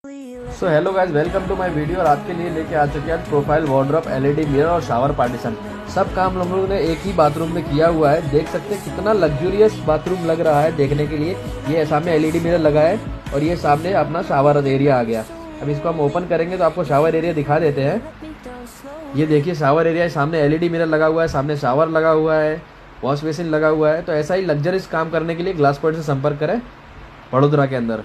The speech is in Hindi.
So hello guys, welcome to my video. और आपके लिए लेके आ चुके हैं प्रोफाइल, वार्डरोब, एलईडी मिरर और शावर पार्टीशन। सब काम हम लोगों ने एक ही बाथरूम में किया हुआ है। देख सकते हैं कितना लग्जूरियस बाथरूम लग रहा है देखने के लिए। ये सामने एलईडी मिरर लगा है और ये सामने अपना शावर एरिया आ गया। अब इसको हम ओपन करेंगे तो आपको शावर एरिया दिखा देते हैं। ये देखिए शावर एरिया है, सामने एलईडी मिरर लगा हुआ है, सामने शावर लगा हुआ है, वॉश बेसिन लगा हुआ है। तो ऐसा ही लग्जरियस काम करने के लिए ग्लास पॉइंट से संपर्क करें वडोदरा के अंदर।